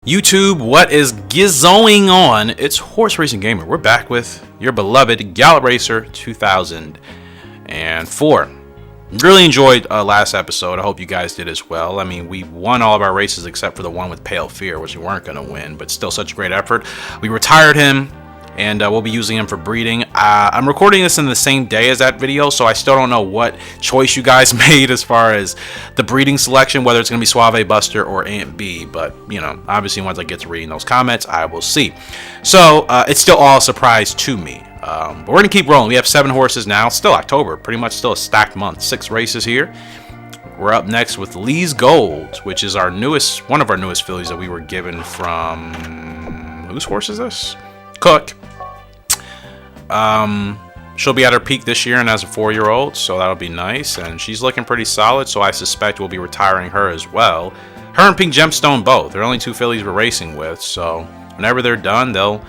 YouTube, what is going on? It's Horse Racing Gamer. We're back with your beloved Gallop Racer 2004. Really enjoyed last episode. I hope you guys did as well. I mean, we won all of our races except for the one with Pale Fear, which we weren't going to win, but still such a great effort. We retired him, and we'll be using him for breeding. I'm recording this in the same day as that video, so I still don't know what choice you guys made as far as the breeding selection, whether it's going to be Suave Buster or Ant B, but, you know, obviously once I get to reading those comments, I will see. So, it's still all a surprise to me. But we're going to keep rolling. We have 7 horses now. Still October. Pretty much still a stacked month. 6 races here. We're up next with Lee's Gold, which is our newest, one of our newest fillies that we were given from... Whose horse is this? Cook. She'll be at her peak this year and as a 4-year-old, so that'll be nice. And she's looking pretty solid, so I suspect we'll be retiring her as well. Her and Pink Gemstone both. They're only 2 fillies we're racing with, so whenever they're done, they'll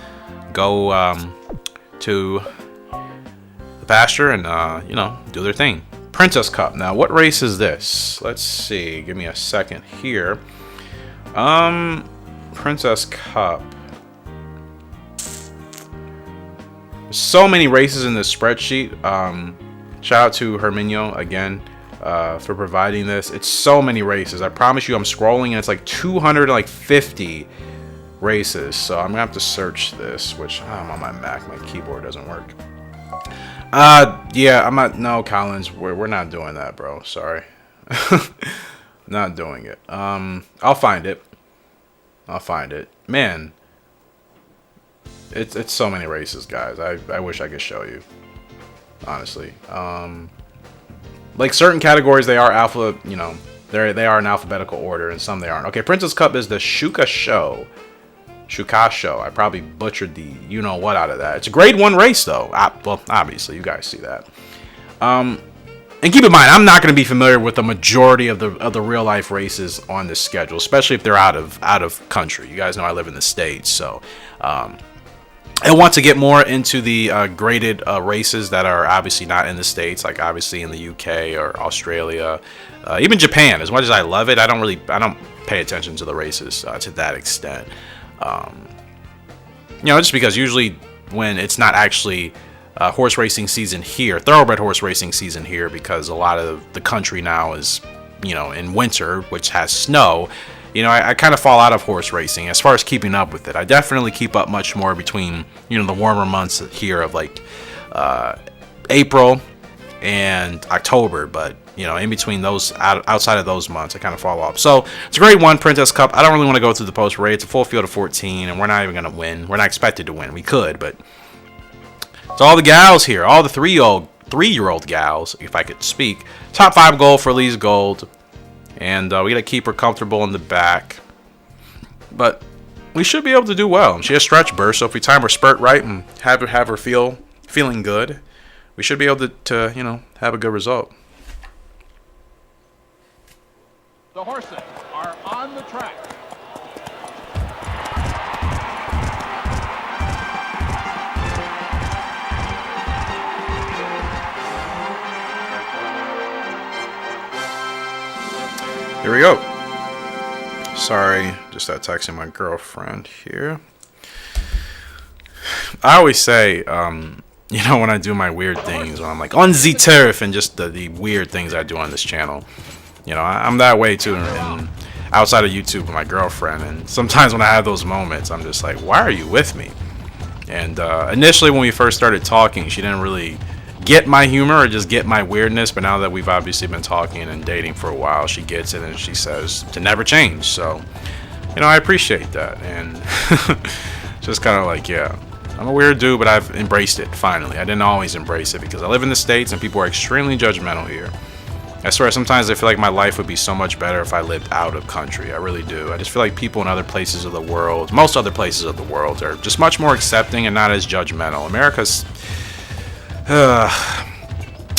go... to the pasture and you know, do their thing. Princess Cup. Now, what race is this? Let's see. Give me a second here. Princess Cup. So many races in this spreadsheet. Shout out to Herminio again for providing this. It's so many races. I promise you, I'm scrolling and it's like 250 races, so I'm gonna have to search this, which I'm on my Mac, my keyboard doesn't work. Yeah, I'm not. No, Collins, we're not doing that, bro. Sorry. Not doing it. I'll find it. Man, it's so many races, guys. I wish I could show you, honestly. Like certain categories, they are alpha, you know, they are in alphabetical order, and some they aren't. Okay, Princess Cup is the Shuka Show. I probably butchered the you-know-what out of that. It's a grade 1 race, though. Well, obviously, you guys see that. And keep in mind, I'm not going to be familiar with the majority of the real-life races on this schedule, especially if they're out of country. You guys know I live in the States, so... I want to get more into the graded races that are obviously not in the States, like obviously in the UK or Australia, even Japan. As much as I love it, I don't pay attention to the races to that extent. You know, just because usually when it's not actually horse racing season here, thoroughbred horse racing season here, because a lot of the country now is, you know, in winter, which has snow, you know, I kind of fall out of horse racing as far as keeping up with it. I definitely keep up much more between, you know, the warmer months here of like April and October, but you know, in between those, outside of those months, I kind of fall off. So it's a grade 1 Princess Cup. I don't really want to go through the post parade. It's a full field of 14, and we're not even going to win. We're not expected to win. We could, but it's all the gals here, all the 3-year-old gals, if I could speak. Top 5 goal for Lee's Gold, and we got to keep her comfortable in the back, but we should be able to do well. She has stretch burst, so if we time her spurt right and have her feeling good, we should be able to you know, have a good result. The horses are on the track. Here we go. Sorry, just texting my girlfriend here. I always say, you know, when I do my weird things, when I'm like on the turf and just the weird things I do on this channel. You know, I'm that way too, and outside of YouTube with my girlfriend, and sometimes when I have those moments, I'm just like, why are you with me? And initially when we first started talking, she didn't really get my humor or just get my weirdness, but now that we've obviously been talking and dating for a while, she gets it, and she says to never change. So, you know, I appreciate that, and just kind of like, yeah, I'm a weird dude, but I've embraced it, finally. I didn't always embrace it because I live in the States, and people are extremely judgmental here. I swear, sometimes I feel like my life would be so much better if I lived out of country. I really do. I just feel like people in other places of the world, most other places of the world, are just much more accepting and not as judgmental. America's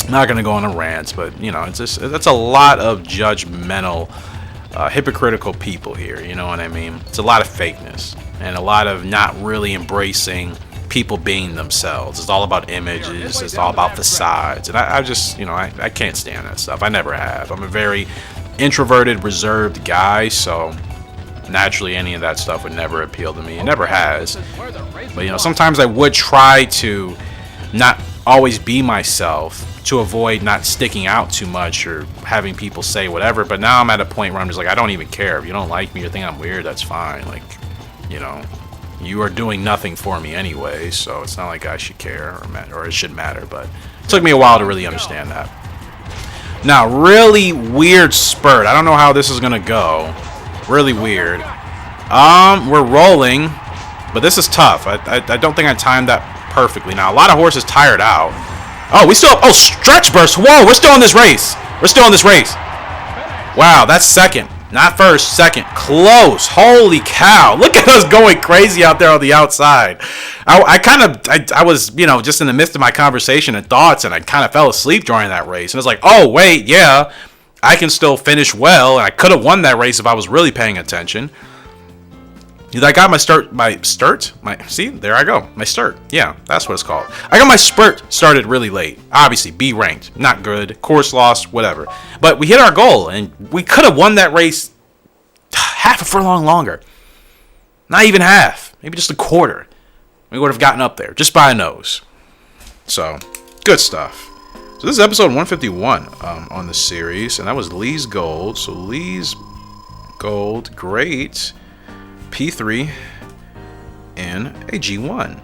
not gonna go on a rant, but you know, that's a lot of judgmental, hypocritical people here. You know what I mean? It's a lot of fakeness and a lot of not really embracing people being themselves. It's all about images. It's all about facades, and I just, you know, I can't stand that stuff. I never have. I'm a very introverted, reserved guy, so naturally any of that stuff would never appeal to me. It never has. But, you know, sometimes I would try to not always be myself to avoid not sticking out too much or having people say whatever. But now I'm at a point where I'm just like, I don't even care. If you don't like me or think I'm weird, that's fine. Like, you know, you are doing nothing for me anyway, so it's not like I should care or it should matter. But it took me a while to really understand that. Now, really weird spurt. I don't know how this is gonna go. Really weird. We're rolling, but this is tough. I don't think I timed that perfectly. Now, a lot of horses tired out. Oh, we still... Oh, stretch burst. Whoa, we're still in this race. We're still in this race. Wow, that's second. Not first, second. Close. Holy cow. Look at us going crazy out there on the outside. I was, you know, just in the midst of my conversation and thoughts, and I kind of fell asleep during that race. And it's like, oh, wait, yeah, I can still finish well. And I could have won that race if I was really paying attention. I got my see, there I go. My start. Yeah, that's what it's called. I got my spurt started really late. Obviously, B ranked. Not good. Course lost, whatever. But we hit our goal, and we could have won that race half a furlong longer. Not even half. Maybe just a quarter. We would have gotten up there, just by a nose. So, good stuff. So this is episode 151 on the series, and that was Lee's Gold. So Lee's Gold, great. P3 and a G1.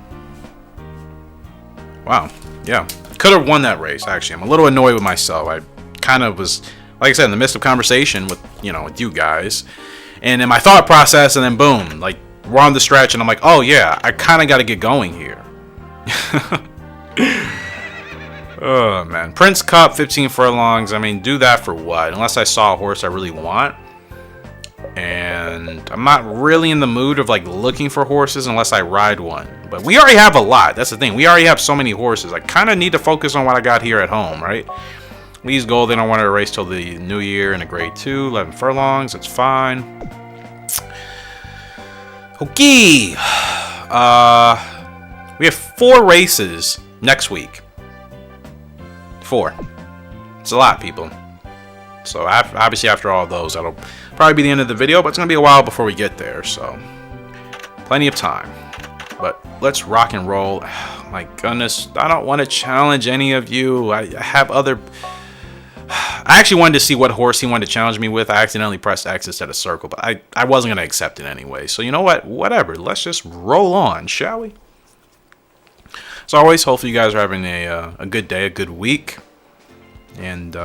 Wow. Yeah. Could have won that race, actually. I'm a little annoyed with myself. I kind of was, like I said, in the midst of conversation with you guys. And in my thought process, and then boom, like, we're on the stretch, and I'm like, oh, yeah, I kind of got to get going here. Oh, man. Prince Cup, 15 furlongs. I mean, do that for what? Unless I saw a horse I really want. And I'm not really in the mood of like looking for horses unless I ride one. But we already have a lot. That's the thing. We already have so many horses. I kind of need to focus on what I got here at home, right? Lee's Gold, they don't want to race till the new year in a grade 2, 11 furlongs. That's fine. Okay. We have 4 races next week. 4. It's a lot, people. So obviously after all of those, that'll probably be the end of the video, but it's going to be a while before we get there, so plenty of time. But let's rock and roll. Oh, my goodness, I don't want to challenge any of you. I have other... I actually wanted to see what horse he wanted to challenge me with. I accidentally pressed X instead of circle, but I wasn't going to accept it anyway. So you know what? Whatever. Let's just roll on, shall we? As always, hopefully you guys are having a good day, a good week. And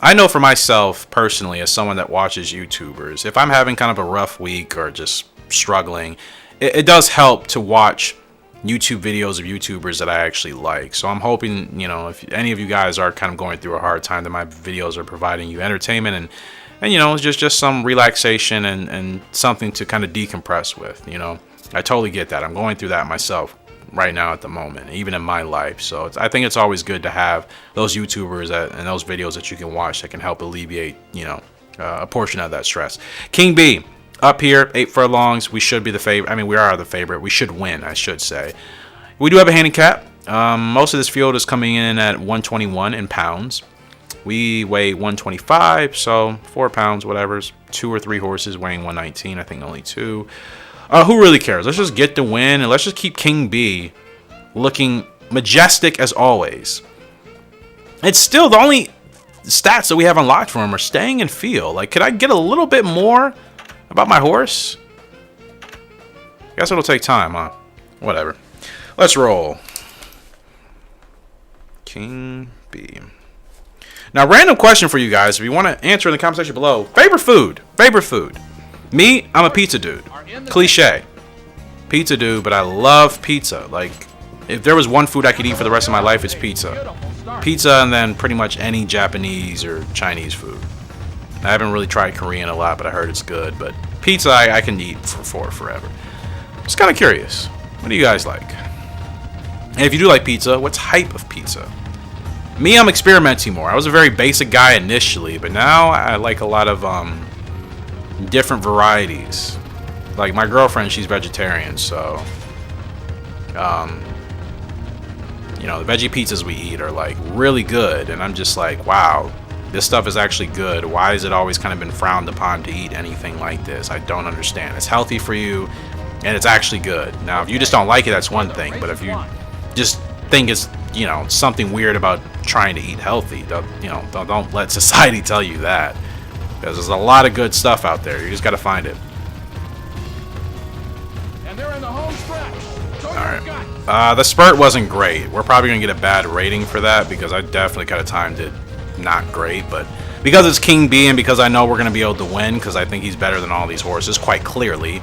I know for myself, personally, as someone that watches YouTubers, if I'm having kind of a rough week or just struggling, it does help to watch YouTube videos of YouTubers that I actually like. So I'm hoping, if any of you guys are kind of going through a hard time, that my videos are providing you entertainment and just some relaxation and something to kind of decompress with. I totally get that. I'm going through that myself right now at the moment, even in my life. So I think it's always good to have those YouTubers and those videos that you can watch that can help alleviate, a portion of that stress. King B, up here, 8 furlongs. We should be the favorite. I mean, we are the favorite. We should win, I should say. We do have a handicap. Most of this field is coming in at 121 in pounds. We weigh 125, so 4 pounds, whatever's 2 or 3 horses weighing 119. I think only 2. Who really cares? Let's just get the win, and let's just keep King B looking majestic as always. It's still the only stats that we have unlocked for him are staying and feel. Like, could I get a little bit more about my horse? Guess it'll take time, huh? Whatever. Let's roll. King B. Now, random question for you guys. If you want to answer in the comment section below. Favorite food? Favorite food? Me, I'm a pizza dude. Cliche. Pizza dude, but I love pizza. Like, if there was one food I could eat for the rest of my life, it's pizza. Pizza and then pretty much any Japanese or Chinese food. I haven't really tried Korean a lot, but I heard it's good. But pizza, I can eat for forever. Just kind of curious. What do you guys like? And if you do like pizza, what type of pizza? Me, I'm experimenting more. I was a very basic guy initially, but now I like a lot of different varieties. Like my girlfriend, she's vegetarian, so the veggie pizzas we eat are like really good, and I'm just like, wow, This stuff is actually good. Why has it always kind of been frowned upon to eat anything like this? I don't understand. It's healthy for you, and it's actually good. Now, if you just don't like it, that's one thing. But if you just think it's, you know, something weird about trying to eat healthy, don't let society tell you that. Because there's a lot of good stuff out there. You just got to find it. And they're in the home stretch. Alright. The spurt wasn't great. We're probably going to get a bad rating for that because I definitely kind of timed it not great. But because it's King B and because I know we're going to be able to win because I think he's better than all these horses quite clearly,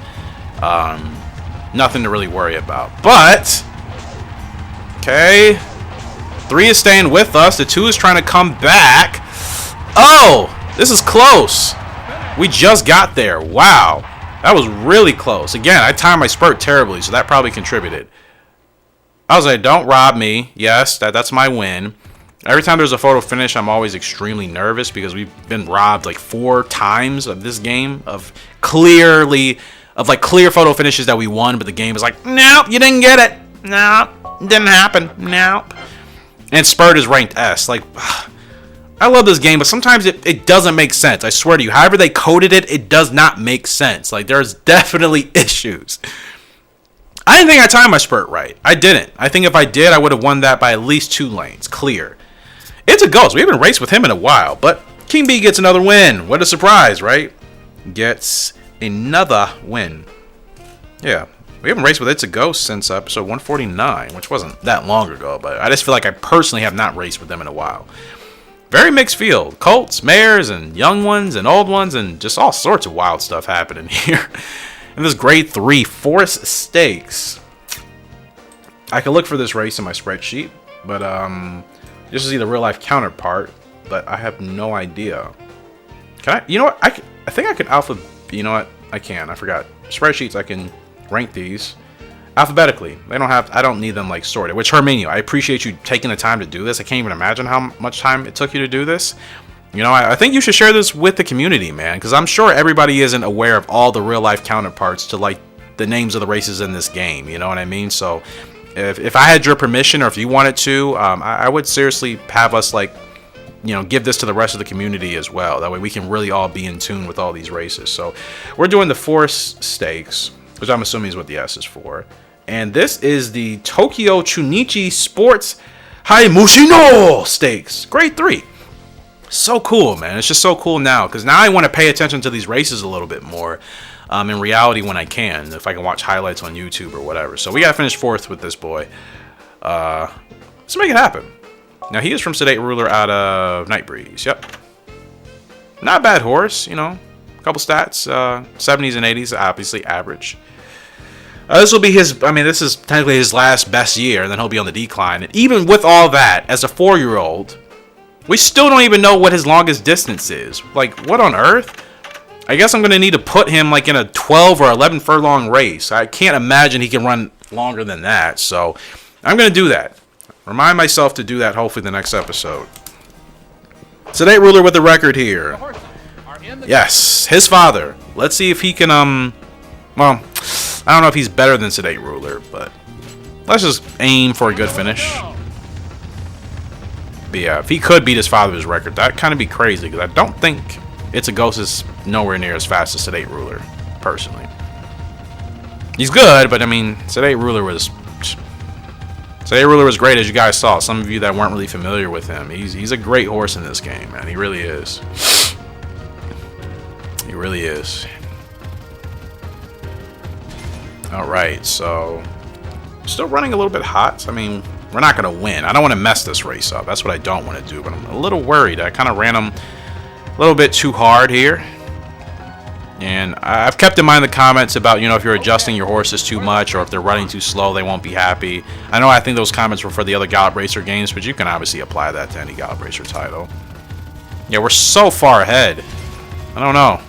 nothing to really worry about. But, okay, 3 is staying with us. The 2 is trying to come back. Oh, this is close. We just got there. Wow. That was really close. Again, I timed my spurt terribly, so that probably contributed. I was like, don't rob me. Yes, that's my win. Every time there's a photo finish, I'm always extremely nervous because we've been robbed like 4 times of this game of clear photo finishes that we won, but the game is like, nope, you didn't get it. Nope, didn't happen. Nope. And spurt is ranked S. Like, I love this game, but sometimes it doesn't make sense. I swear to you, however they coded it, it does not make sense. Like, there's definitely issues. I didn't think I timed my spurt right. I didn't. I think if I did, I would have won that by at least 2 lanes. Clear. It's a ghost. We haven't raced with him in a while, but King B gets another win. What a surprise, right? Gets another win. Yeah. We haven't raced with It's a Ghost since episode 149, which wasn't that long ago, but I just feel like I personally have not raced with them in a while. Very mixed field. Colts, mares, and young ones, and old ones, and just all sorts of wild stuff happening here. In this grade 3 Forest Stakes. I could look for this race in my spreadsheet, but this is the real life counterpart, but I have no idea. Can I? You know what? I think I could you know what? I can. I forgot. Spreadsheets, I can rank these alphabetically. I don't need them like sorted. Which, Herminio, I appreciate you taking the time to do this. I can't even imagine how much time it took you to do this. You know, I think you should share this with the community, man, because I'm sure everybody isn't aware of all the real life counterparts to like the names of the races in this game. You know what I mean? So if I had your permission, or if you wanted to, I would seriously have us like, you know, give this to the rest of the community as well. That way we can really all be in tune with all these races. So we're doing the Forest Stakes, which I'm assuming is what the S is for. And this is the Tokyo Chunichi Sports Haimushino Stakes, grade 3. So cool, man. It's just so cool now, because now I want to pay attention to these races a little bit more in reality when I can, if I can watch highlights on YouTube or whatever. So we got to finish 4th with this boy. Let's make it happen. Now, he is from Sedate Ruler out of Night Breeze. Yep. Not a bad horse, you know. A couple stats. 70s and 80s, obviously average. This will be his, I mean, this is technically his last best year, and then he'll be on the decline. And even with all that, as a 4-year-old, we still don't even know what his longest distance is. Like, what on earth? I guess I'm going to need to put him, like, in a 12 or 11 furlong race. I can't imagine he can run longer than that, so I'm going to do that. Remind myself to do that, hopefully, the next episode. Sedate Ruler with the record here. Yes, his father. Let's see if he can, well, I don't know if he's better than Sedate Ruler, but let's just aim for a good finish. But yeah, if he could beat his father's record, that'd kind of be crazy, because I don't think It's a Ghost is nowhere near as fast as Sedate Ruler, personally. He's good, but I mean, Sedate Ruler was great, as you guys saw. Some of you that weren't really familiar with him, he's a great horse in this game, man. He really is. He really is. All right, so still running a little bit hot. I mean, we're not going to win. I don't want to mess this race up. That's what I don't want to do, but I'm a little worried. I kind of ran him a little bit too hard here. And I've kept in mind the comments about, you know, if you're adjusting your horses too much or if they're running too slow, they won't be happy. I think those comments were for the other Gallop Racer games, but you can obviously apply that to any Gallop Racer title. Yeah, we're so far ahead. I don't know.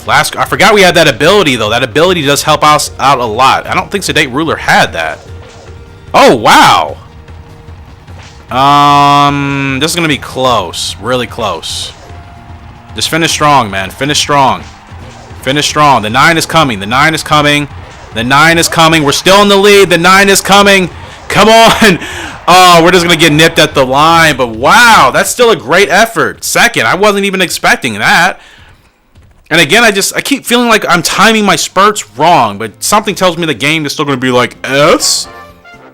I forgot we had that ability, though. That ability does help us out a lot. I don't think Sedate Ruler had that. Oh, wow. This is going to be close. Really close. Just finish strong, man. Finish strong. Finish strong. The 9 is coming. The 9 is coming. The 9 is coming. We're still in the lead. The 9 is coming. Come on. Oh, we're just going to get nipped at the line. But wow, that's still a great effort. Second, I wasn't even expecting that. And again, I keep feeling like I'm timing my spurts wrong. But something tells me the game is still going to be like S.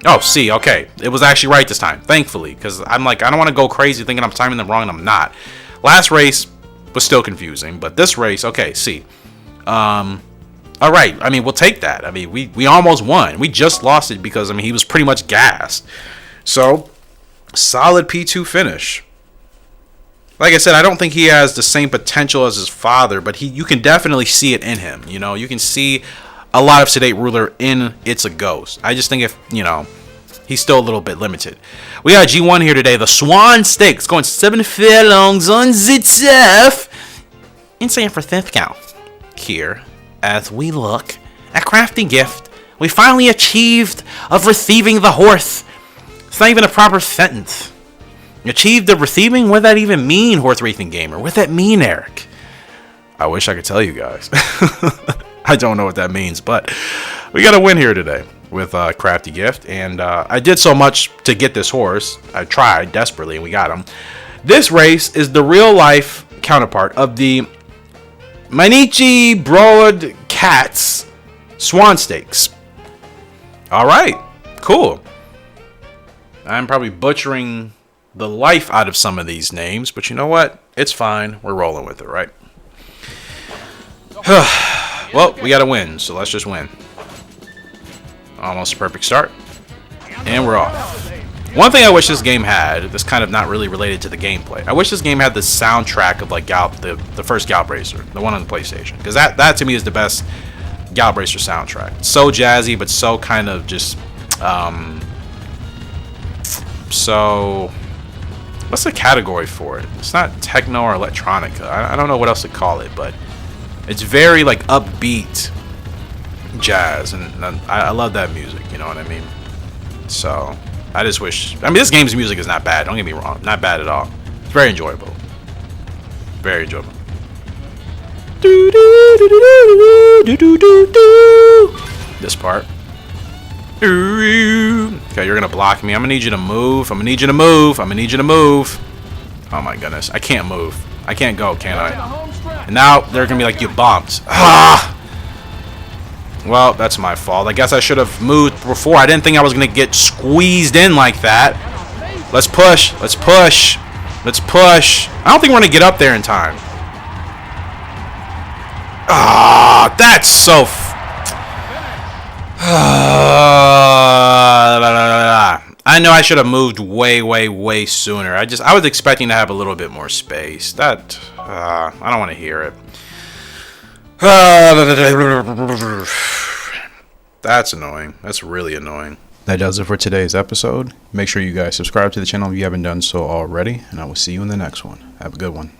Oh, C. Okay. It was actually right this time, thankfully. Because I'm like, I don't want to go crazy thinking I'm timing them wrong and I'm not. Last race was still confusing. But this race, okay, C. All right, I mean, we'll take that. I mean, we almost won. We just lost it because, I mean, he was pretty much gassed. So, solid P2 finish. Like I said, I don't think he has the same potential as his father, but you can definitely see it in him. You know, you can see a lot of Sedate Ruler in It's a Ghost. I just think he's still a little bit limited. We got G1 here today. The Swan Stakes going 7 furlongs on the turf in San Francisco. Here, as we look at Crafty Gift, we finally achieved of receiving the horse. It's not even a proper sentence. Achieved the receiving? What does that even mean, Horse Racing Gamer? What does that mean, Eric? I wish I could tell you guys. I don't know what that means, but we got a win here today with Crafty Gift, and I did so much to get this horse. I tried desperately, and we got him. This race is the real-life counterpart of the Mainichi Broad Cats Swan Stakes. All right, cool. I'm probably butchering the life out of some of these names, but you know what? It's fine. We're rolling with it, right? Well, we got to win, so let's just win. Almost a perfect start. And we're off. One thing I wish this game had, that's kind of not really related to the gameplay. I wish this game had the soundtrack of like Gallop, the first Gallop Racer, the one on the PlayStation. Because that to me is the best Gallop Racer soundtrack. It's so jazzy, but so kind of just, so, what's the category for it? It's not techno or electronica. I don't know what else to call it, but it's very like upbeat jazz, and I love that music, you know what I mean? So, I just wish, I mean, this game's music is not bad, don't get me wrong, not bad at all. It's very enjoyable. Very enjoyable. This part. Okay, you're gonna block me. I'm gonna need you to move. I'm gonna need you to move. I'm gonna need you to move. Oh my goodness, I can't move. I can't go, can I? And now they're gonna be like, you bumped. Ah! Well, that's my fault. I guess I should have moved before. I didn't think I was gonna get squeezed in like that. Let's push. Let's push. Let's push. I don't think we're gonna get up there in time. Ah, that's so. I know I should have moved way sooner. I was expecting to have a little bit more space. That I don't want to hear it. That's annoying. That's really annoying. That does it for today's episode. Make sure you guys subscribe to the channel if you haven't done so already, and I will see you in the next one. Have a good one.